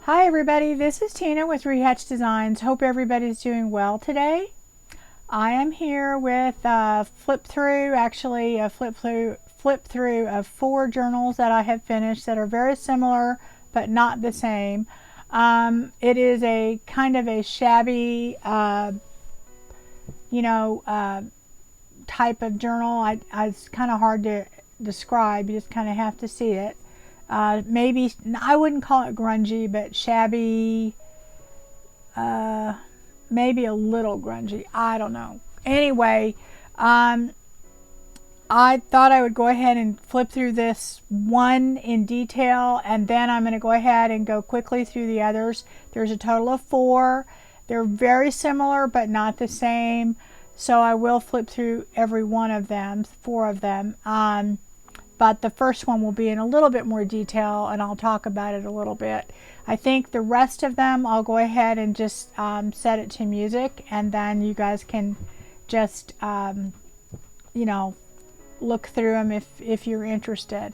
Hi everybody, this is Tina with Rehatch Designs. Hope everybody's doing well today. I am here with a flip through of 4 journals that I have finished that are very similar but not the same. It is a kind of a shabby, type of journal. It's kind of hard to describe. You just kind of have to see it. Maybe I wouldn't call it grungy, but shabby, maybe a little grungy. I don't know. Anyway, I thought I would go ahead and flip through this one in detail, and then I'm going to go ahead and go quickly through the others. There's a total of 4. They're very similar but not the same, so I will flip through every one of them, 4 of them. But the first one will be in a little bit more detail, and I'll talk about it a little bit. I think the rest of them I'll go ahead and just set it to music, and then you guys can just look through them if you're interested.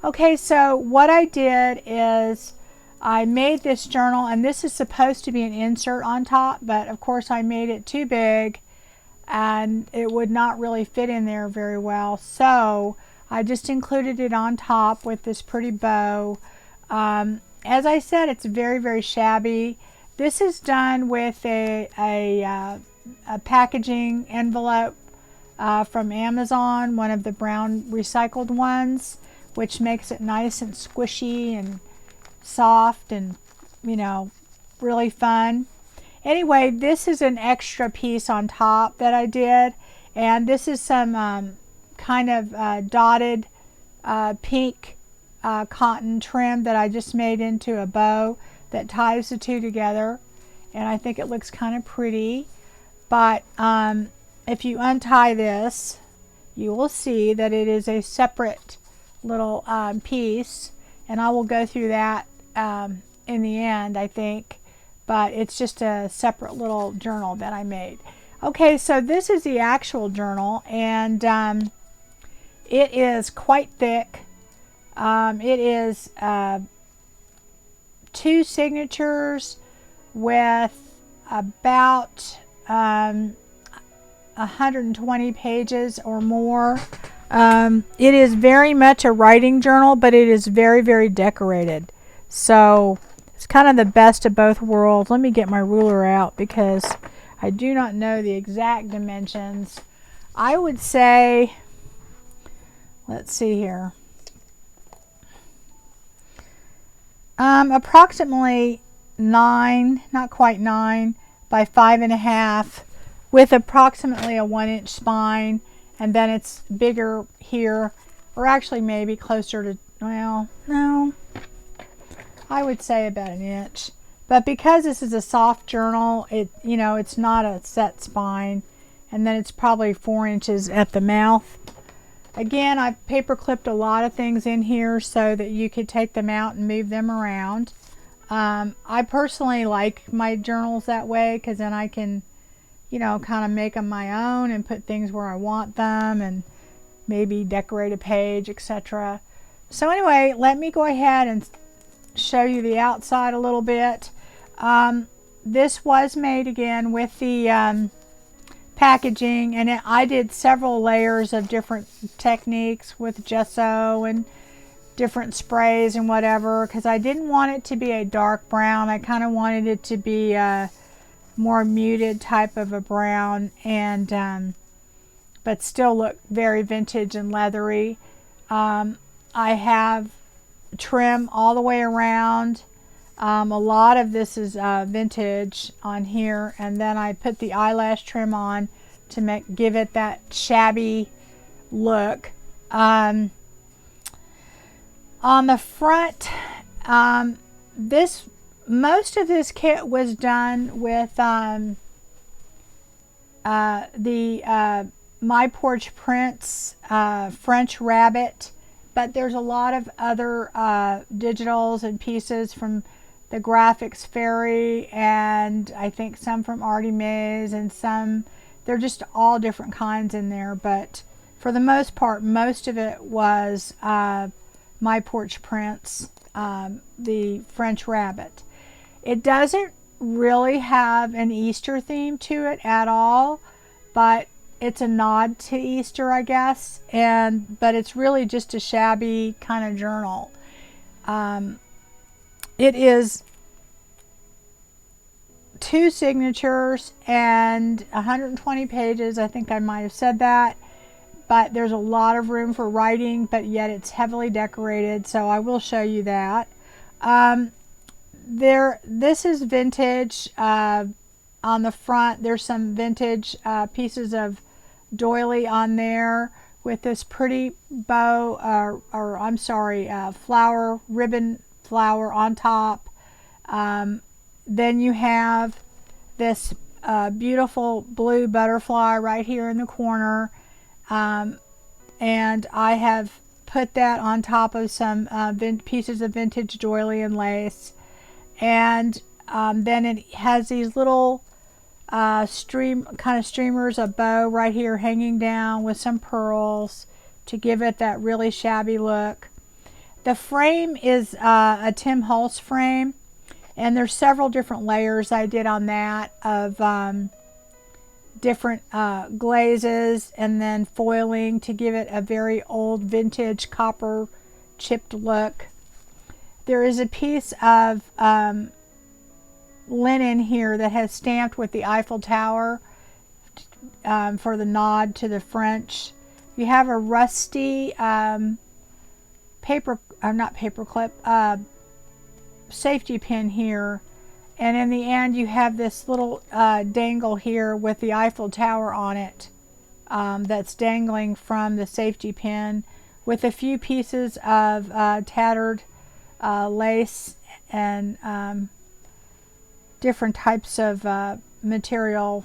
Okay, so what I did is I made this journal, and this is supposed to be an insert on top, but of course I made it too big and it would not really fit in there very well, so I just included it on top with this pretty bow. As I said, it's very, very shabby. This is done with a packaging envelope from Amazon, one of the brown recycled ones, which makes it nice and squishy and soft and, really fun. Anyway, this is an extra piece on top that I did, and this is some kind of dotted pink cotton trim that I just made into a bow that ties the two together, and I think it looks kind of pretty. But if you untie this, you will see that it is a separate little piece, and I will go through that in the end, I think, but it's just a separate little journal that I made. Okay, so this is the actual journal, and it is quite thick. It is 2 signatures with about 120 pages or more. It is very much a writing journal, but it is very, very decorated. So it's kind of the best of both worlds. Let me get my ruler out because I do not know the exact dimensions. I would say, let's see here, approximately 9, not quite 9, by 5.5, with approximately a 1-inch spine, and then it's bigger here, or actually maybe closer to, well, no, I would say about 1 inch. But because this is a soft journal, it's not a set spine, and then it's probably 4 inches at the mouth. Again, I've paper clipped a lot of things in here so that you could take them out and move them around. I personally like my journals that way because then I can, kind of make them my own and put things where I want them and maybe decorate a page, etc. So anyway, let me go ahead and show you the outside a little bit. This was made again with the packaging, and I did several layers of different techniques with gesso and different sprays and whatever, because I didn't want it to be a dark brown. I kind of wanted it to be a more muted type of a brown, and but still look very vintage and leathery. I have trim all the way around. A lot of this is vintage on here, and then I put the eyelash trim on to give it that shabby look. On the front, most of this kit was done with the My Porch Prints French Rabbit, but there's a lot of other digitals and pieces from the Graphics Fairy, and I think some from Artie Mays, and some, they're just all different kinds in there, but for the most part, most of it was My Porch Prints, the French Rabbit. It doesn't really have an Easter theme to it at all, but it's a nod to Easter, I guess. But it's really just a shabby kind of journal. It is 2 signatures and 120 pages. I think I might have said that, but there's a lot of room for writing, but yet it's heavily decorated, so I will show you that. This is vintage. On the front there's some vintage pieces of doily on there with this pretty bow, or I'm sorry, flower, ribbon flower on top. Then you have this beautiful blue butterfly right here in the corner, and I have put that on top of some pieces of vintage doily and lace. And then it has these little streamers, a bow right here hanging down with some pearls to give it that really shabby look. The frame is a Tim Holtz frame, and there's several different layers I did on that of different glazes and then foiling to give it a very old vintage copper chipped look. There is a piece of linen here that has stamped with the Eiffel Tower for the nod to the French. You have a rusty safety pin here, and in the end you have this little dangle here with the Eiffel Tower on it that's dangling from the safety pin, with a few pieces of tattered lace and different types of material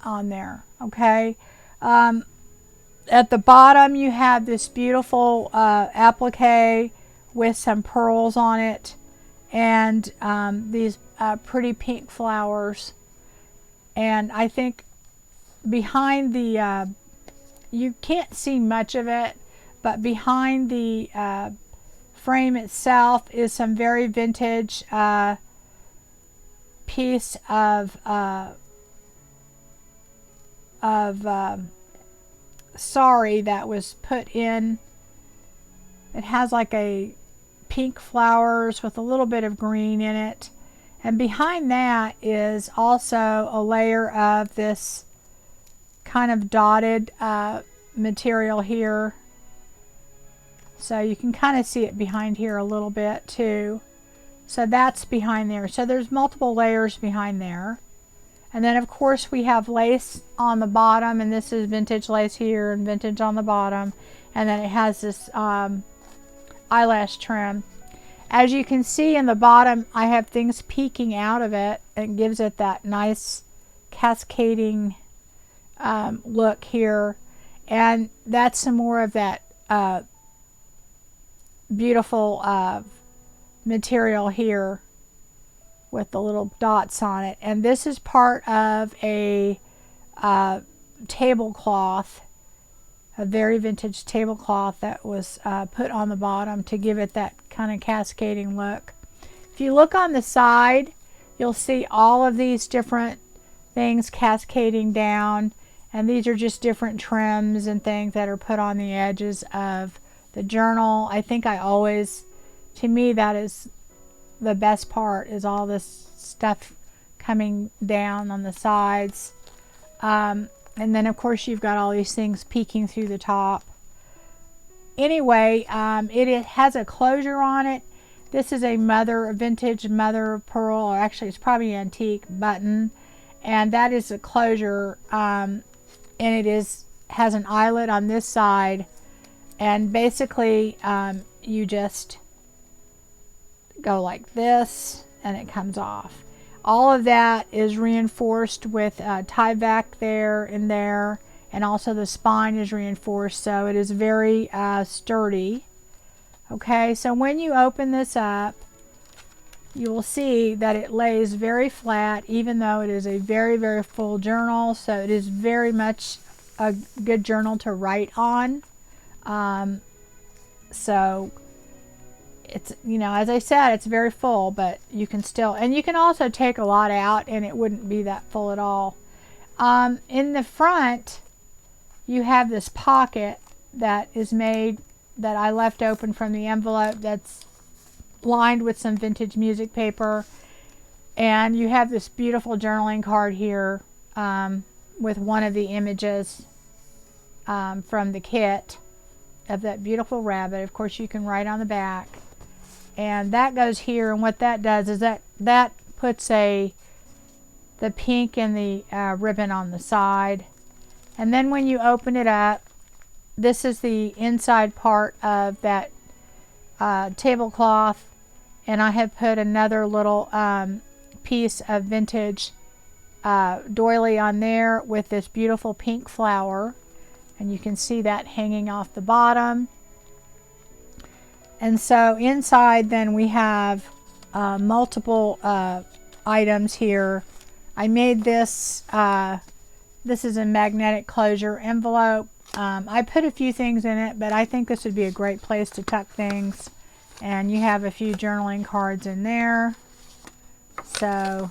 on there. Okay, at the bottom you have this beautiful applique with some pearls on it, and these pretty pink flowers. And I think behind the you can't see much of it, but behind the frame itself is some very vintage piece of sari that was put in. It has like a pink flowers with a little bit of green in it, and behind that is also a layer of this kind of dotted material here. So you can kind of see it behind here a little bit too. So that's behind there. So there's multiple layers behind there. And then of course we have lace on the bottom, and this is vintage lace here and vintage on the bottom. And then it has this eyelash trim. As you can see in the bottom, I have things peeking out of it, and gives it that nice cascading look here. And that's some more of that beautiful material here with the little dots on it. And this is part of a tablecloth, a very vintage tablecloth that was put on the bottom to give it that kind of cascading look. If you look on the side, you'll see all of these different things cascading down, and these are just different trims and things that are put on the edges of the journal. I think to me that is the best part, is all this stuff coming down on the sides. And then of course you've got all these things peeking through the top. Anyway, it has a closure on it. This is a vintage mother of pearl, or actually it's probably antique button, and that is a closure, and it has an eyelet on this side, and basically you just go like this and it comes off. All of that is reinforced with Tyvek there and there, and also the spine is reinforced, so it is very sturdy. Okay, so when you open this up, you will see that it lays very flat, even though it is a very, very full journal. So it is very much a good journal to write on. So it's, you know, as I said, it's very full, but you can still, and you can also take a lot out and it wouldn't be that full at all. In the front, you have this pocket that is made, that I left open from the envelope, that's lined with some vintage music paper. And you have this beautiful journaling card here with one of the images from the kit of that beautiful rabbit. Of course, you can write on the back. And that goes here, and what that does is that puts the pink and the ribbon on the side. And then when you open it up, this is the inside part of that tablecloth, and I have put another little piece of vintage doily on there with this beautiful pink flower, and you can see that hanging off the bottom. And so inside then we have multiple items here. I made this, this is a magnetic closure envelope. I put a few things in it, but I think this would be a great place to tuck things. And you have a few journaling cards in there. So,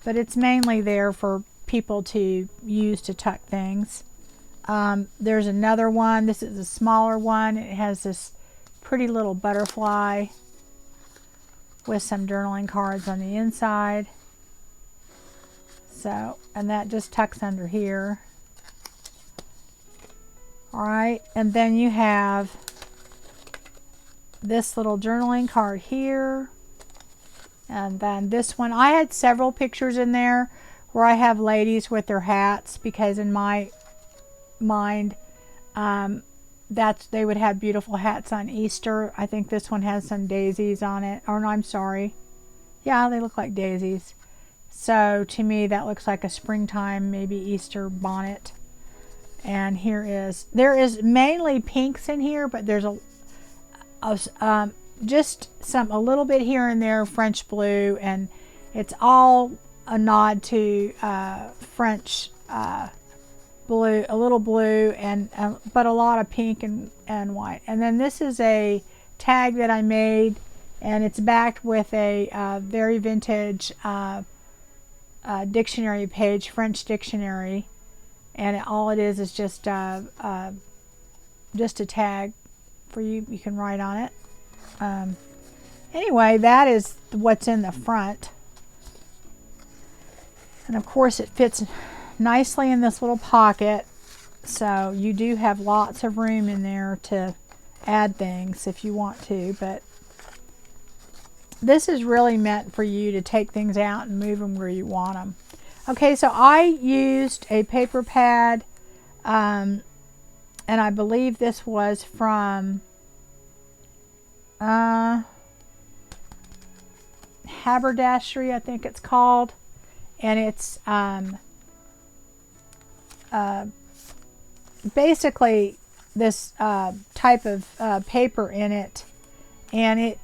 but it's mainly there for people to use to tuck things. There's another one. This is a smaller one. It has this pretty little butterfly with some journaling cards on the inside. So, and that just tucks under here. All right, and then you have this little journaling card here. And then this one, I had several pictures in there where I have ladies with their hats, because in my mind, they would have beautiful hats on Easter. I think this one has some daisies on it. Or no, I'm sorry. Yeah, they look like daisies. So to me, that looks like a springtime, maybe Easter bonnet. And there is mainly pinks in here, but there's just a little bit here and there French blue, and it's all a nod to French blue, a little blue, and but a lot of pink and white. And then this is a tag that I made, and it's backed with a very vintage dictionary page, French dictionary, and all it is just a tag for you. You can write on it. Anyway, that is what's in the front. And of course it fits nicely in this little pocket, so you do have lots of room in there to add things if you want to, but this is really meant for you to take things out and move them where you want them. Okay, so I used a paper pad, and I believe this was from Haberdashery, I think it's called, and it's basically this type of paper in it, and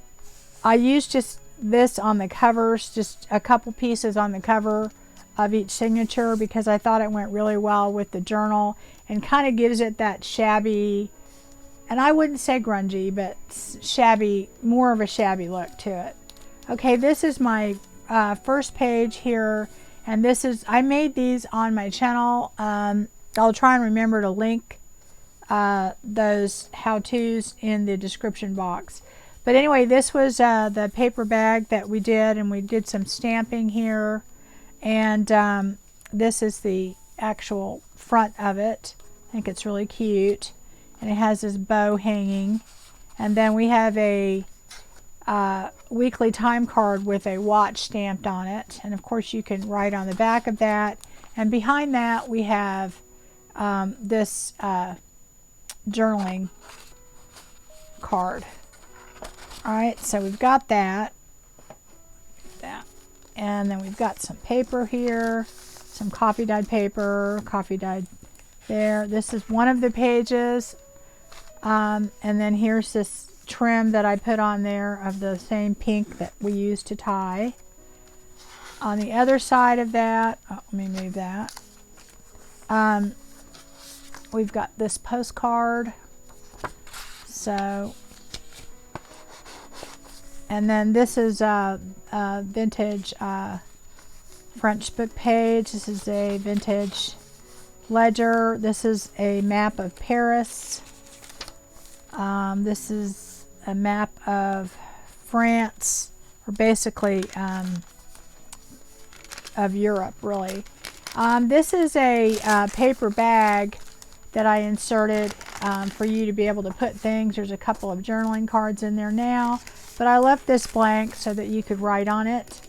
I used just this on the covers, just a couple pieces on the cover of each signature, because I thought it went really well with the journal and kind of gives it that shabby, and I wouldn't say grungy, but shabby, more of a shabby look to it. Okay, this is my first page here, and I made these on my channel. I'll try and remember to link those how-tos in the description box. But anyway, this was the paper bag that we did, and we did some stamping here. And this is the actual front of it. I think it's really cute. And it has this bow hanging. And then we have a weekly time card with a watch stamped on it. And of course you can write on the back of that. And behind that we have this journaling card. Alright, so we've got that. And then we've got some paper here, some coffee dyed paper, coffee dyed there. This is one of the pages. And then here's this trim that I put on there of the same pink that we used to tie. On the other side of that, let me move that. We've got this postcard. So And then this is a vintage French book page. This is a vintage ledger. This is a map of Paris. This is a map of France, or basically of Europe, really. This is a paper bag that I inserted for you to be able to put things. There's a couple of journaling cards in there now, but I left this blank so that you could write on it.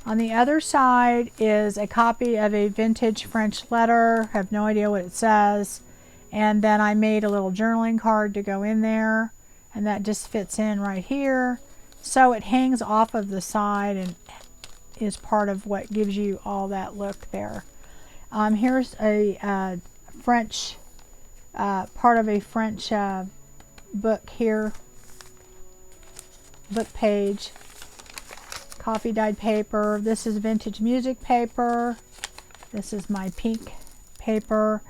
On the other side is a copy of a vintage French letter. I have no idea what it says. And then I made a little journaling card to go in there, and that just fits in right here. So it hangs off of the side and is part of what gives you all that look there. Here's a French, part of a French book here, book page. Coffee dyed paper. This is vintage music paper. This is my pink paper.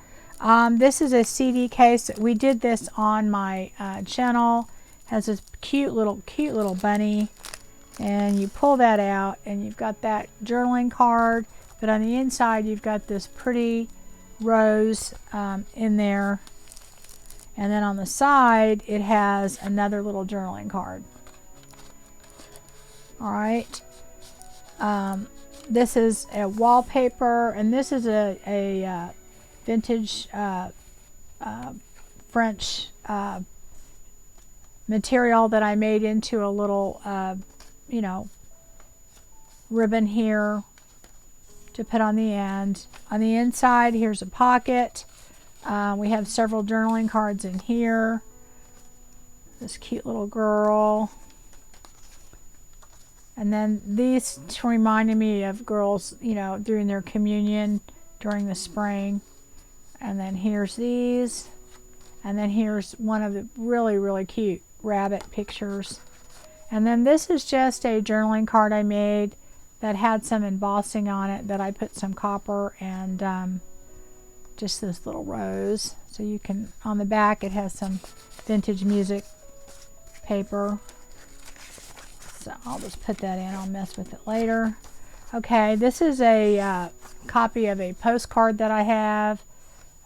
This is a CD case. We did this on my channel. Has this cute little bunny, and you pull that out and you've got that journaling card, but on the inside you've got this pretty rose in there, and then on the side it has another little journaling card. All right. This is a wallpaper, and this is a vintage French material that I made into a little, you know, ribbon here to put on the end. On the inside, here's a pocket. We have several journaling cards in here. This cute little girl. And then these reminded me of girls, you know, doing their communion during the spring. And then here's these. And then here's one of the really cute rabbit pictures. And then this is just a journaling card I made that had some embossing on it that I put some copper and just this little rose. So you can, on the back it has some vintage music paper. So I'll just put that in. I'll mess with it later. Okay, this is a copy of a postcard that I have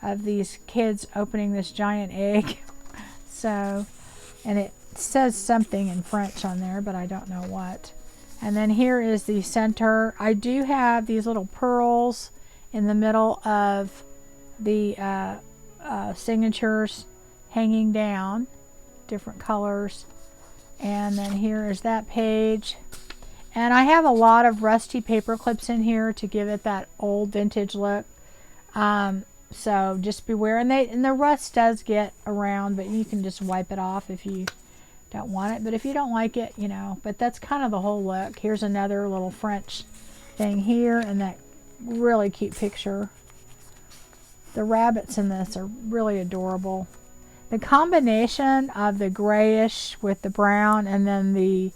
of these kids opening this giant egg. So, and it says something in French on there, but I don't know what. And then here is the center. I do have these little pearls in the middle of the signatures hanging down, different colors. And then here is that page. And I have a lot of rusty paper clips in here to give it that old vintage look. So just beware. And the rust does get around, but you can just wipe it off if you don't want it. But if you don't like it, you know, but that's kind of the whole look. Here's another little French thing here, and that really cute picture. The rabbits in this are really adorable. The combination of the grayish with the brown and then the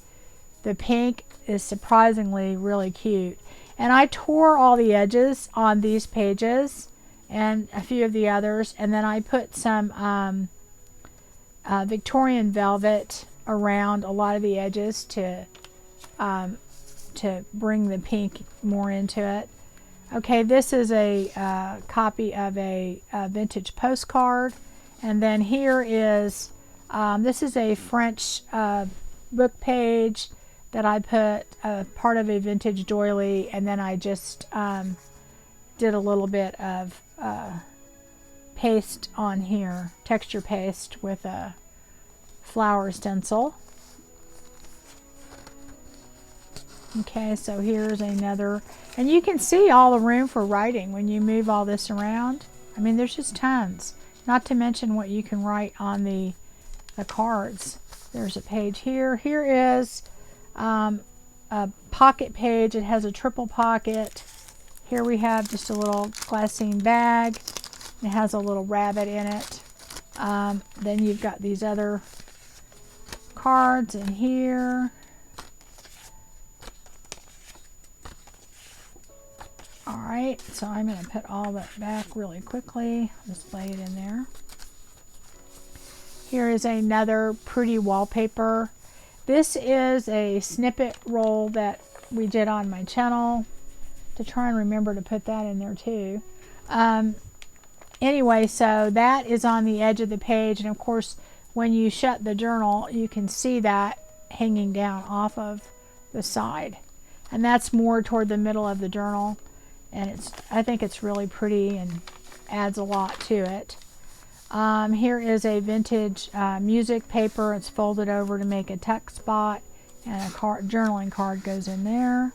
pink is surprisingly really cute. And I tore all the edges on these pages and a few of the others, and then I put some Victorian velvet around a lot of the edges to bring the pink more into it. Okay, this is a copy of a vintage postcard. And then here is, this is a French book page that I put part of a vintage doily, and then I just did a little bit of paste on here, texture paste with a flower stencil. Okay, so here's another, and you can see all the room for writing when you move all this around. I mean, there's just tons. Not to mention what you can write on the cards. There's a page here. Here is a pocket page. It has a triple pocket. Here we have just a little glassine bag. It has a little rabbit in it. Then you've got these other cards in here. Alright, so I'm going to put all that back really quickly. Just lay it in there. Here is another pretty wallpaper. This is a snippet roll that we did on my channel, to try and remember to put that in there too. Anyway, so that is on the edge of the page, and of course when you shut the journal you can see that hanging down off of the side, and that's more toward the middle of the journal, and I think it's really pretty and adds a lot to it. Here is a vintage music paper. It's folded over to make a text spot, and a journaling card goes in there.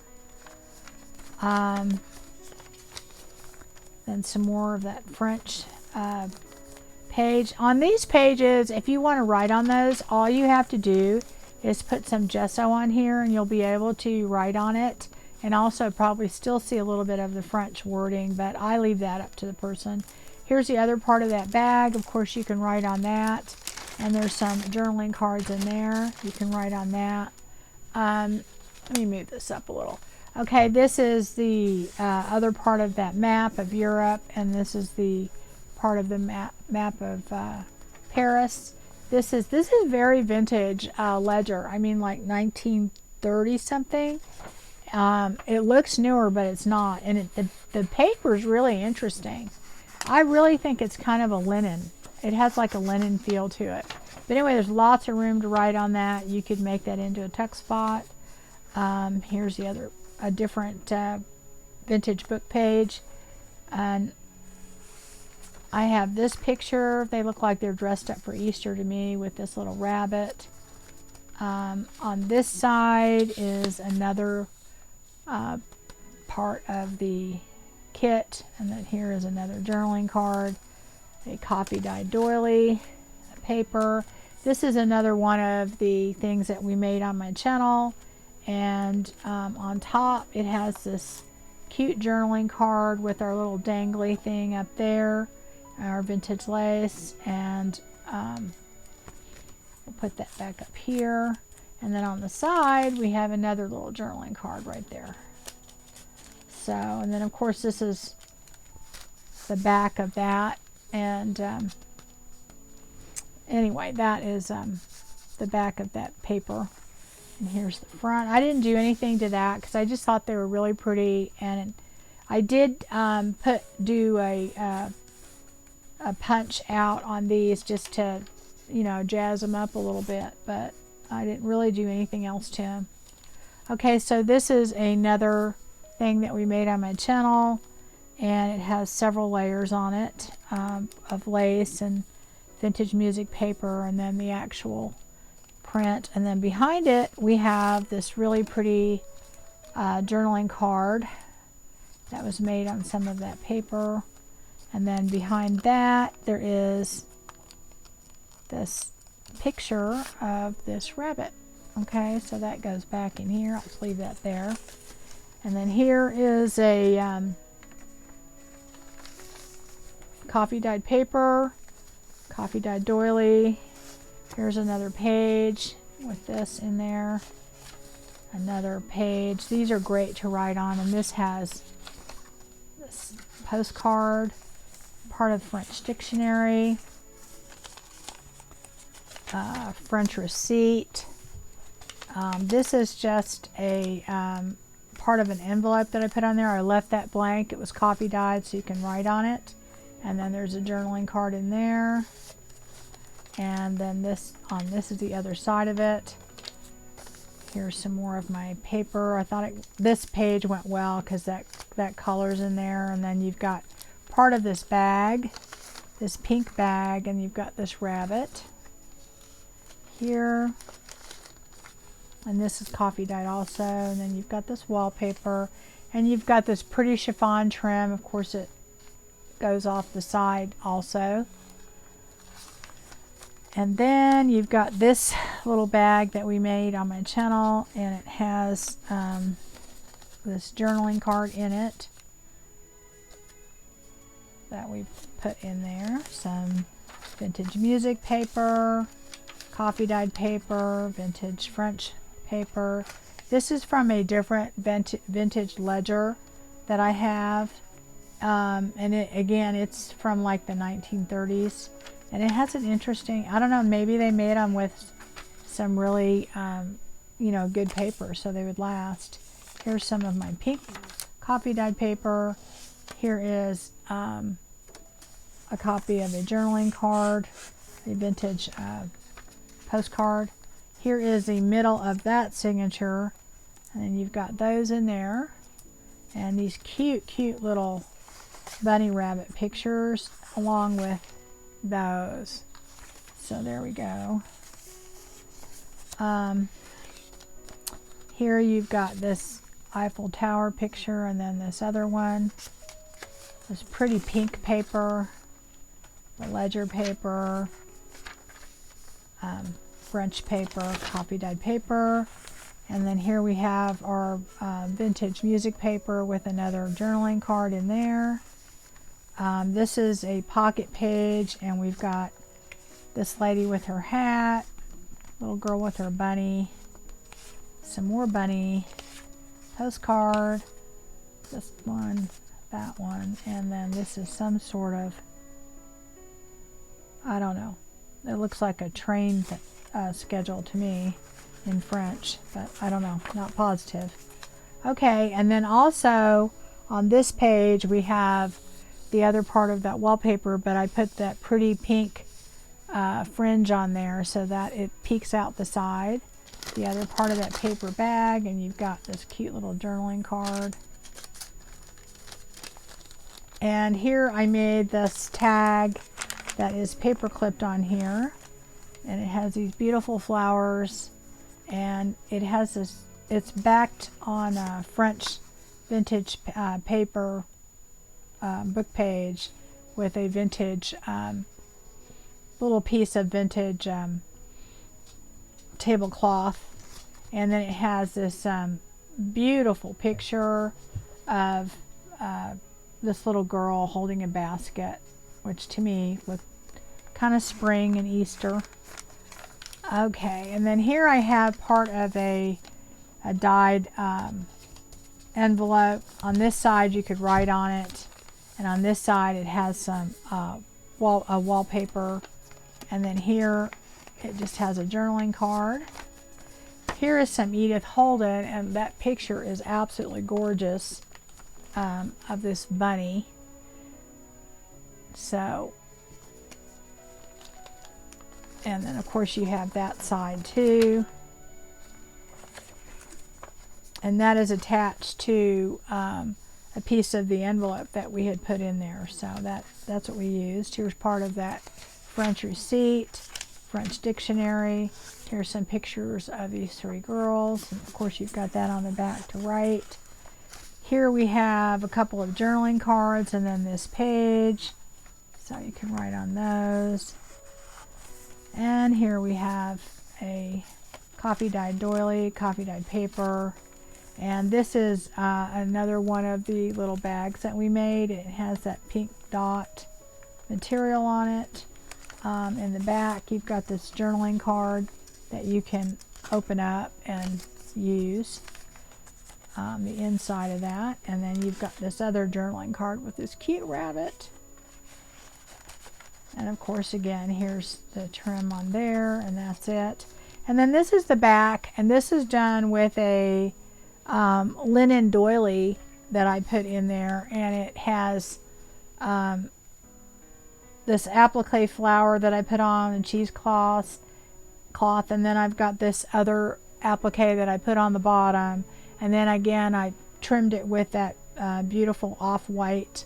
Then some more of that French page. On these pages, if you want to write on those, all you have to do is put some gesso on here and you'll be able to write on it, and also probably still see a little bit of the French wording, but I leave that up to the person. Here's the other part of that bag. Of course you can write on that, and there's some journaling cards in there. You can write on that. Let me move this up a little. Okay, this is the other part of that map of Europe, and this is the part of the map of Paris. This is very vintage ledger. I mean, like 1930 something. It looks newer, but it's not, and the paper is really interesting. I really think it's kind of a linen. It has like a linen feel to it. But anyway, there's lots of room to write on that. You could make that into a text spot. Here's a different vintage book page, and I have this picture. They look like they're dressed up for Easter to me, with this little rabbit. On this side is another part of the kit, and then here is another journaling card, a coffee dyed doily, a paper. This is another one of the things that we made on my channel, and on top it has this cute journaling card with our little dangly thing up there, our vintage lace, and we'll put that back up here, and then on the side we have another little journaling card right there. So, and then of course this is the back of that, and anyway, that is the back of that paper, and here's the front. I didn't do anything to that because I just thought they were really pretty, and I did do a punch out on these just to, you know, jazz them up a little bit, but I didn't really do anything else to them. Okay, so this is another thing that we made on my channel, and it has several layers on it of lace and vintage music paper, and then the actual print, and then behind it we have this really pretty journaling card that was made on some of that paper, and then behind that there is this picture of this rabbit. Okay, so that goes back in here. I'll just leave that there. And then here is a coffee dyed paper, coffee dyed doily. Here's another page with this in there. Another page. These are great to write on, and this has this postcard, part of French dictionary, French receipt. This is just a part of an envelope that I put on there. I left that blank. It was coffee dyed so you can write on it. And then there's a journaling card in there. And then this is the other side of it. Here's some more of my paper. I thought this page went well because that color's in there. And then you've got part of this bag, this pink bag, and you've got this rabbit here. And this is coffee dyed also, and then you've got this wallpaper, and you've got this pretty chiffon trim. Of course it goes off the side also. And then you've got this little bag that we made on my channel, and it has this journaling card in it that we put in there. Some vintage music paper, coffee dyed paper, vintage French paper. This is from a different vintage ledger that I have, and it's from like the 1930s, and it has an interesting, I don't know, maybe they made them with some really you know, good paper, so they would last. Here's some of my pink coffee dyed paper. Here is a copy of a journaling card, a vintage postcard. Here is the middle of that signature, and then you've got those in there, and these cute little bunny rabbit pictures along with those. So there we go. Here you've got this Eiffel Tower picture, and then this other one, this pretty pink paper, the ledger paper, French paper, coffee dyed paper, and then here we have our vintage music paper with another journaling card in there. This is a pocket page, and we've got this lady with her hat, little girl with her bunny, some more bunny, postcard, this one, that one, and then this is some sort of, I don't know, it looks like a train schedule to me in French, but I don't know, not positive. Okay, and then also on this page we have the other part of that wallpaper, but I put that pretty pink fringe on there so that it peeks out the side. The other part of that paper bag, and you've got this cute little journaling card. And here I made this tag that is paper clipped on here, and it has these beautiful flowers, and it has this, it's backed on a French vintage paper book page with a vintage little piece of vintage tablecloth, and then it has this beautiful picture of this little girl holding a basket, which to me looked kind of spring and Easter. Okay, and then here I have part of a dyed envelope. On this side you could write on it, and on this side it has some wallpaper, and then here it just has a journaling card. Here is some Edith Holden, and that picture is absolutely gorgeous of this bunny. So, and then of course you have that side too, and that is attached to a piece of the envelope that we had put in there. So that's what we used. Here's part of that French receipt, French dictionary. Here's some pictures of these three girls, and of course you've got that on the back to write. Here we have a couple of journaling cards, and then this page, so you can write on those. And here we have a coffee dyed doily, coffee dyed paper, and this is another one of the little bags that we made. It has that pink dot material on it. In the back you've got this journaling card that you can open up and use, the inside of that, and then you've got this other journaling card with this cute rabbit. And of course again, here's the trim on there, and that's it. And then this is the back, and this is done with a linen doily that I put in there, and it has this applique flower that I put on, and cheesecloth, and then I've got this other applique that I put on the bottom, and then again I trimmed it with that beautiful off-white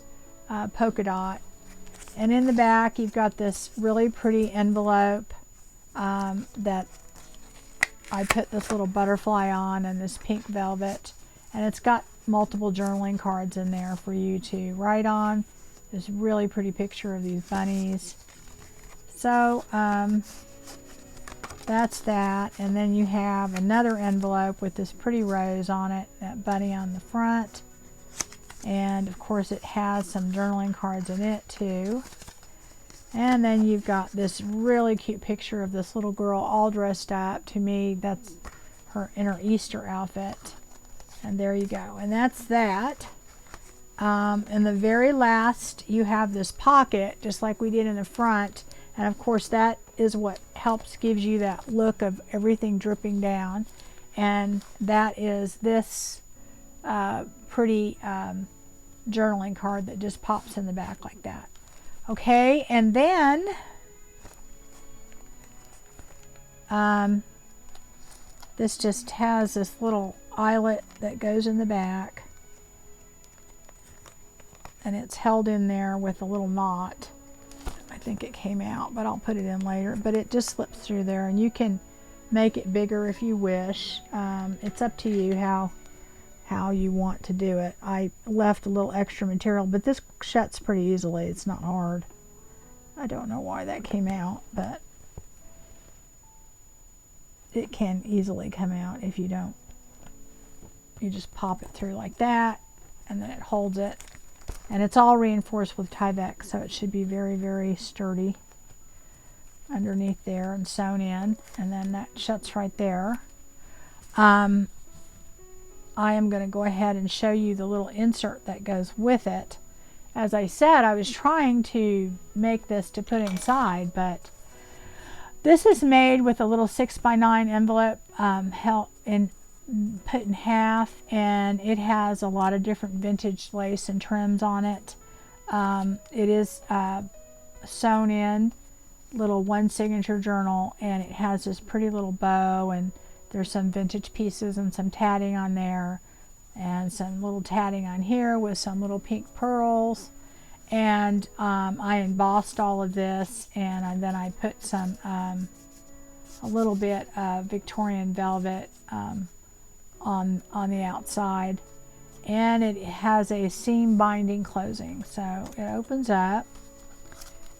polka dot. And in the back you've got this really pretty envelope that I put this little butterfly on, and this pink velvet, and it's got multiple journaling cards in there for you to write on. This really pretty picture of these bunnies. So that's that, and then you have another envelope with this pretty rose on it, that bunny on the front, and of course it has some journaling cards in it too. And then you've got this really cute picture of this little girl all dressed up. To me, that's her in her Easter outfit. And there you go. And that's that. And the very last, you have this pocket, just like we did in the front. And of course, that is what helps gives you that look of everything dripping down. and that is this pretty journaling card that just pops in the back like that. Okay, and then this just has this little eyelet that goes in the back, and it's held in there with a little knot. I think it came out, but I'll put it in later. But it just slips through there, and you can make it bigger if you wish. It's up to you how you want to do it. I left a little extra material, but this shuts pretty easily. It's not hard. I don't know why that came out, but it can easily come out if you don't. You just pop it through like that, and then it holds it. And it's all reinforced with Tyvek, so it should be very, very sturdy underneath there and sewn in. And then that shuts right there. I am going to go ahead and show you the little insert that goes with it. As I said, I was trying to make this to put inside, but this is made with a little 6x9 envelope put in half, and it has a lot of different vintage lace and trims on it. It is sewn in little one signature journal, and it has this pretty little bow, and there's some vintage pieces and some tatting on there, and some little tatting on here with some little pink pearls. And I embossed all of this, and then I put some a little bit of Victorian velvet on the outside, and it has a seam binding closing, so it opens up,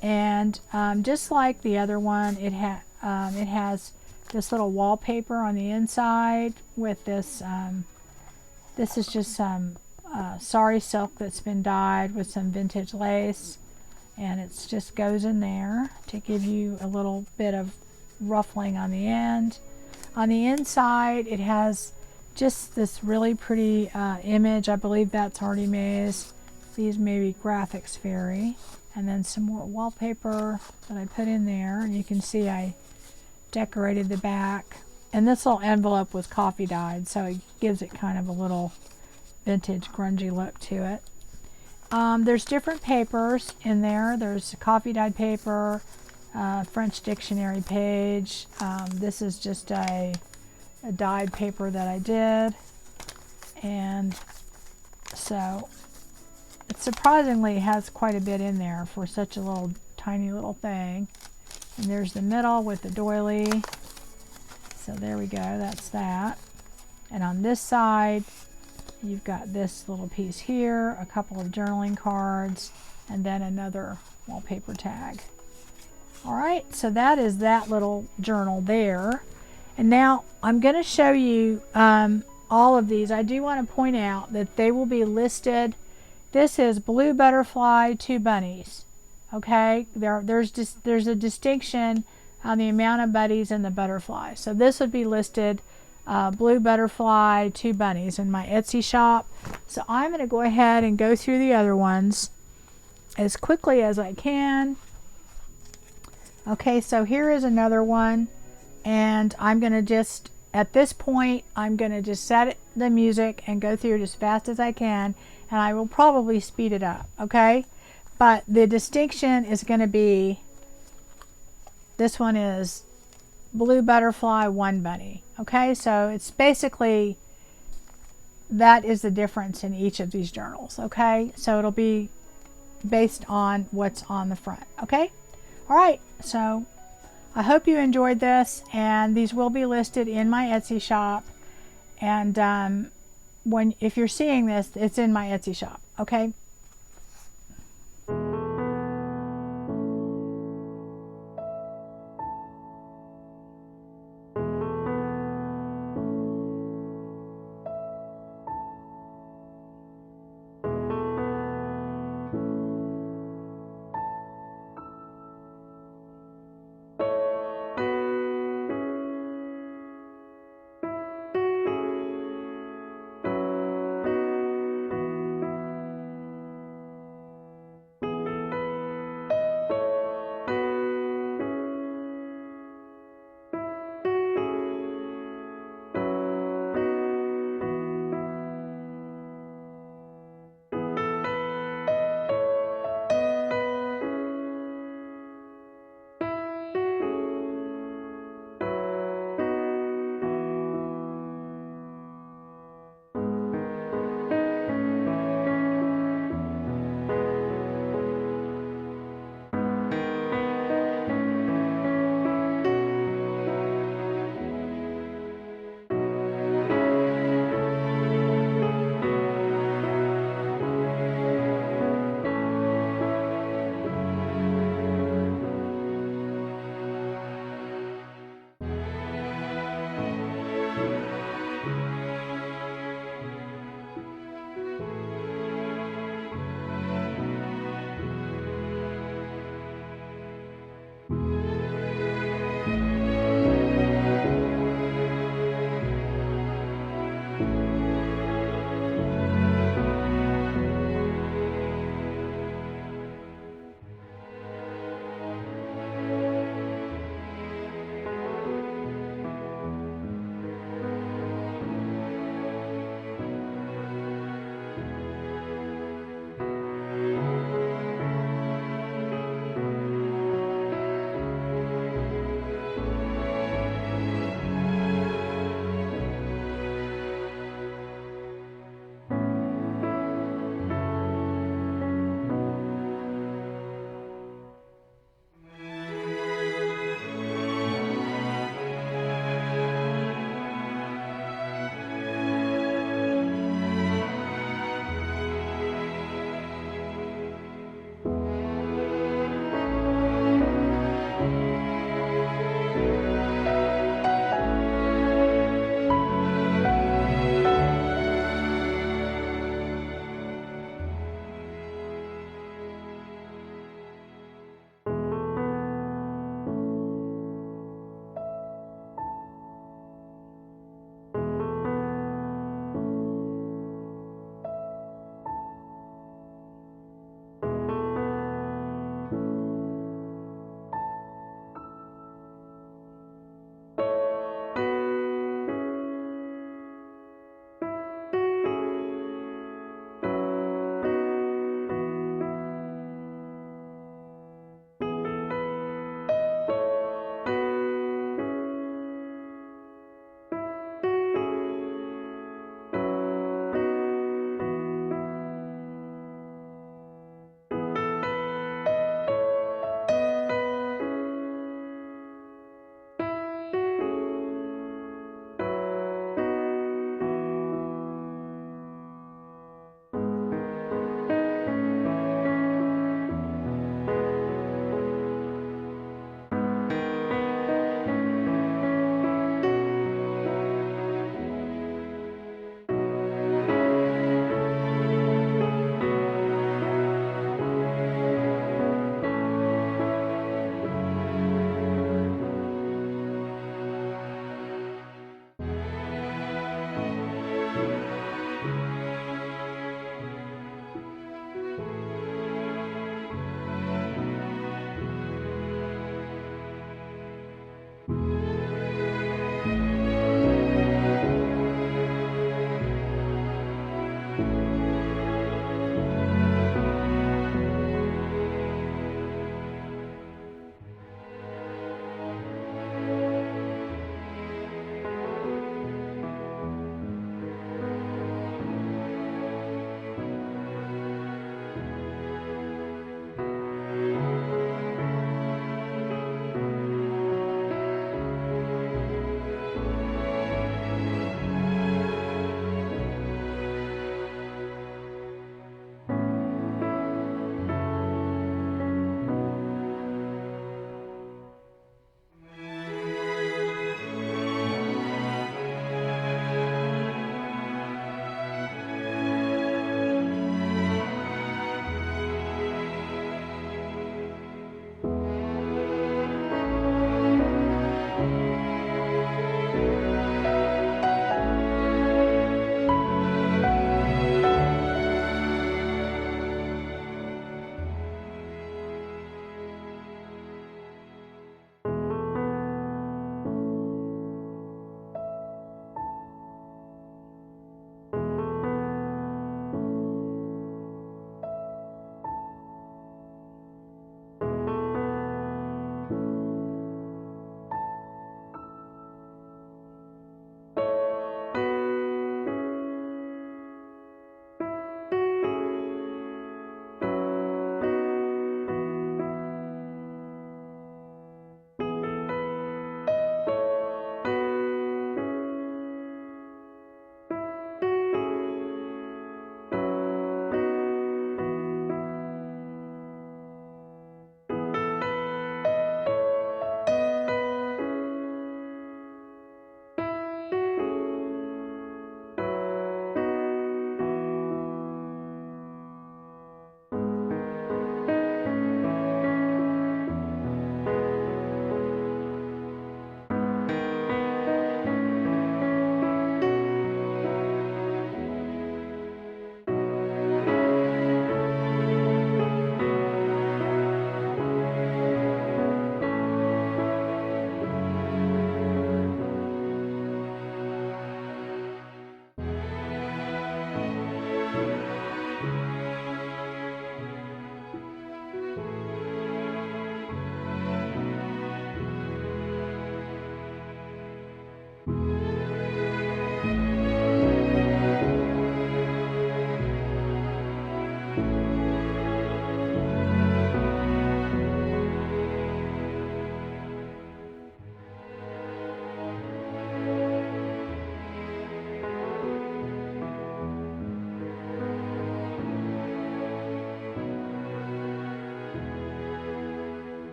and just like the other one, it has this little wallpaper on the inside with this. This is just some sari silk that's been dyed with some vintage lace, and it just goes in there to give you a little bit of ruffling on the end. On the inside, it has just this really pretty image. I believe that's already made. These may be graphics fairy, and then some more wallpaper that I put in there, and you can see I decorated the back, and this little envelope was coffee dyed, so it gives it kind of a little vintage grungy look to it. There's different papers in there. There's coffee dyed paper, French dictionary page. This is just a dyed paper that I did, and so it surprisingly has quite a bit in there for such a little tiny little thing. And there's the middle with the doily, so there we go, that's that. And on this side you've got this little piece here, a couple of journaling cards, and then another wallpaper tag. Alright, so that is that little journal there. And now I'm going to show you all of these. I do want to point out that they will be listed. This is blue butterfly, 2 bunnies. Okay, there's a distinction on the amount of buddies in the butterfly. So this would be listed blue butterfly, 2 bunnies in my Etsy shop. So I'm going to go ahead and go through the other ones as quickly as I can. Okay, so here is another one. And I'm going to just, at this point, I'm going to just set the music and go through it as fast as I can, and I will probably speed it up, okay? But the distinction is going to be, this one is blue butterfly, 1 bunny, okay? So it's basically, that is the difference in each of these journals, okay? So it'll be based on what's on the front, okay? All right, so I hope you enjoyed this, and these will be listed in my Etsy shop. And if you're seeing this, it's in my Etsy shop. Okay,